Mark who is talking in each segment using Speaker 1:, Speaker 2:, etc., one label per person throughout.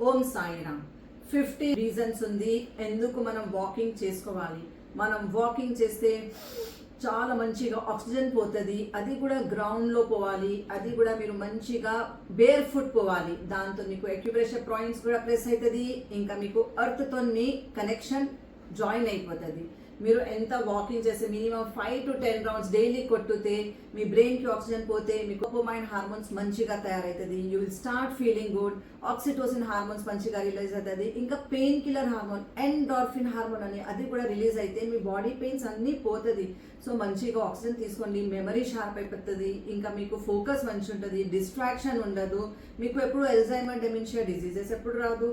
Speaker 1: ఓం Sairam. 50 reasons ఉంది ఎందుకు మనం వాకింగ్ చేసుకోవాలి. మనం వాకింగ్ చేస్తే చాలా మంచిగా ఆక్సిజన్ పోతుంది, అది కూడా గ్రౌండ్లో పోవాలి, అది కూడా మీరు మంచిగా బేర్ ఫుట్ పోవాలి. దాంతో మీకు అక్యుప్రెషర్ పాయింట్స్ కూడా ప్రెస్ అవుతుంది, ఇంకా మీకు ఎర్త్తో మీ కనెక్షన్ జాయిన్ అయిపోతుంది. మీరు ఎంత వాకింగ్ చేస్తే మినిమం 5 to 10 రౌండ్స్ డైలీ కొట్టుతే మీ బ్రెయిన్కి ఆక్సిజన్ పోతే మీ డోపమైన్ హార్మోన్స్ మంచిగా తయారవుతుంది. You will start feeling good. Oxytocin hormones మంచిగా రిలీజ్ అవుతుంది. ఇంకా pain killer hormone endorphin hormone అని అది కూడా రిలీజ్ అయితే మీ బాడీ పెయిన్స్ అన్నీ పోతుంది. సో మంచిగా ఆక్సిజన్ తీసుకోండి, మెమరీ షార్ప్ అయిపోతుంది, ఇంకా మీకు ఫోకస్ మంచి ఉంటుంది, డిస్ట్రాక్షన్ ఉండదు, మీకు ఎప్పుడు ఎల్జైమర్ డెమెన్షియా డిజీజెస్ ఎప్పుడు రాదు.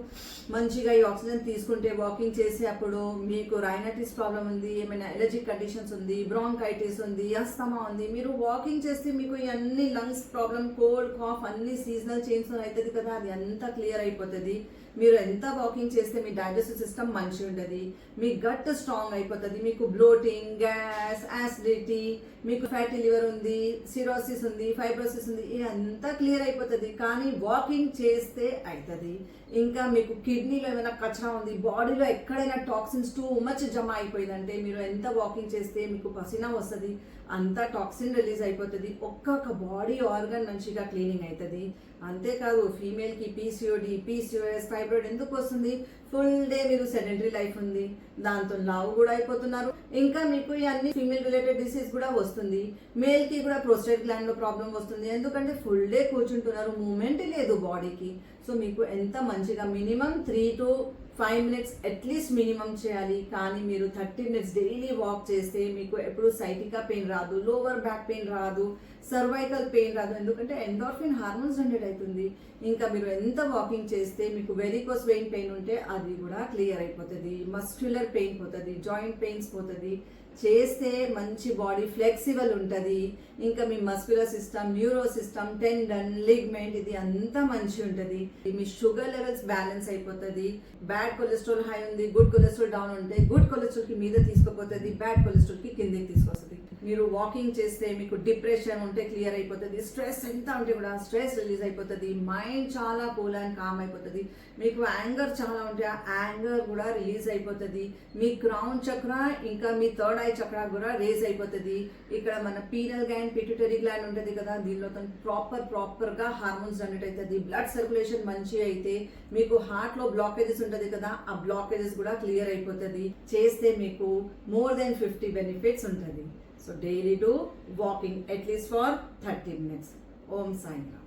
Speaker 1: మంచిగా ఈ ఆక్సిజన్ తీసుకుంటే వాకింగ్ చేసే అప్పుడు మీకు రైనటిస్ ప్రాబ్లం ఉంది, ఏమైనా ఎలర్జిక్ కండిషన్స్ ఉంది, బ్రాంకైటిస్ ఉంది, అస్తమా ఉంది, మీరు వాకింగ్ చేస్తే మీకు ఈ అన్ని లంగ్స్ ప్రాబ్లం, కోల్డ్ కాఫ్ అన్ని సీజనల్ చేంజ్ అవుతుంది కదా, అది అంతా క్లియర్ అయిపోతుంది. మీరు ఎంత వాకింగ్ చేస్తే మీ డైజెస్టివ్ సిస్టమ్ మంచిగా ఉంటుంది, మీ గట్ స్ట్రాంగ్ అయిపోతుంది, మీకు బ్లోటింగ్, గ్యాస్, యాసిడిటీ, మీకు ఫ్యాటీ లివర్ ఉంది, సిరోసిస్ ఉంది, ఫైబ్రోసిస్ ఉంది, ఇదంతా క్లియర్ అయిపోతుంది. కానీ వాకింగ్ చేస్తే అవుతుంది. ఇంకా మీకు కిడ్నీలో ఏమైనా కచరా ఉంది, బాడీలో ఎక్కడైనా టాక్సిన్స్ టూ మచ్ జమ అయిపోయిందంటే మీరు ఎంత వాకింగ్ చేస్తే మీకు పసినా వస్తుంది, అంతా టాక్సిన్ రిలీజ్ అయిపోతుంది, ఒక్కొక్క బాడీ ఆర్గన్ మంచిగా క్లీనింగ్ అవుతుంది. అంతేకాదు ఫీమేల్కి పీసీఓడి, పీసీఓఎస్, ఫైబ్రాయిడ్ ఎందుకు వస్తుంది? ఫుల్ డే మీరు సెడెంటరీ లైఫ్ ఉంది, దాంతో లావు కూడా అయిపోతున్నారు, ఇంకా మీకు ఈ అన్ని ఫీమేల్ రిలేటెడ్ డిసీజ్ కూడా వస్తుంది. మేల్కి కూడా ప్రోస్టేట్ గ్లాండ్లో ప్రాబ్లం వస్తుంది, ఎందుకంటే ఫుల్ డే కూర్చుంటున్నారు, మూమెంట్ లేదు బాడీకి. సో మీకు ఎంత మంచిగా minimum 3 to 5 minutes at least minimum చేయాలి. కానీ మీరు 30 minutes డైలీ వాక్ చేస్తే మీకు ఎప్పుడు సైటికా పెయిన్ రాదు, లోవర్ బ్యాక్ పెయిన్ రాదు, సర్వైకల్ పెయిన్ రాదు, ఎందుకంటే ఎండార్ఫిన్ హార్మోన్స్ జనరేట్ అవుతుంది. ఇంకా మీరు ఎంత వాకింగ్ చేస్తే మీకు వెరికోస్ వెయిన్ పెయిన్ ఉంటే అది కూడా క్లియర్ అయిపోతుంది, మస్క్యులర్ పెయిన్ పోతుంది, జాయింట్ పెయిన్స్ పోతుంది. చేస్తే మంచి బాడీ ఫ్లెక్సిబుల్ ఉంటుంది, ఇంకా మీ muscular system, neuro system, tendon, ligament ఇది అంతా మంచి ఉంటుంది. మీ షుగర్ లెవెల్స్ బ్యాలెన్స్ అయిపోతుంది. బ్యాడ్ కొలెస్ట్రాల్ హై ఉంది, గుడ్ కొలెస్ట్రాల్ డౌన్ ఉంటే గుడ్ కొలెస్ట్రాల్కి మీద తీసుకుపోతుంది, బ్యాడ్ కొలెస్ట్రాల్కి కిందకి తీసుకొస్తుంది. మీరు వాకింగ్ చేస్తే మీకు డిప్రెషన్ ఉంటే క్లియర్ అయిపోతుంది, స్ట్రెస్ ఎంత ఉంటే కూడా స్ట్రెస్ రిలీజ్ అయిపోతుంది, మైండ్ చాలా కూల్ అండ్ కామ్ అయిపోతుంది. మీకు యాంగర్ చాలా ఉంటే ఆ యాంగర్ కూడా రిలీజ్ అయిపోతుంది. మీ క్రౌన్ చక్ర ఇంకా మీ థర్డ్ ఐ చక్ర కూడా రేజ్ అయిపోతుంది. ఇక్కడ మన పీనల్ గ్లాండ్, పిట్యూటరీ గ్లాండ్ ఉంటుంది కదా, దీనిలో ప్రాపర్గా హార్మోన్స్ జనరేట్ అవుతుంది. బ్లడ్ సర్క్యులేషన్ మంచి అయితే మీకు హార్ట్లో బ్లాకేజెస్ ఉంటుంది కదా, ఆ బ్లాకేజెస్ కూడా క్లియర్ అయిపోతుంది. చేస్తే మీకు more than 50 benefits ఉంటుంది. So daily do walking at least for 30 minutes. Om Sai Ram.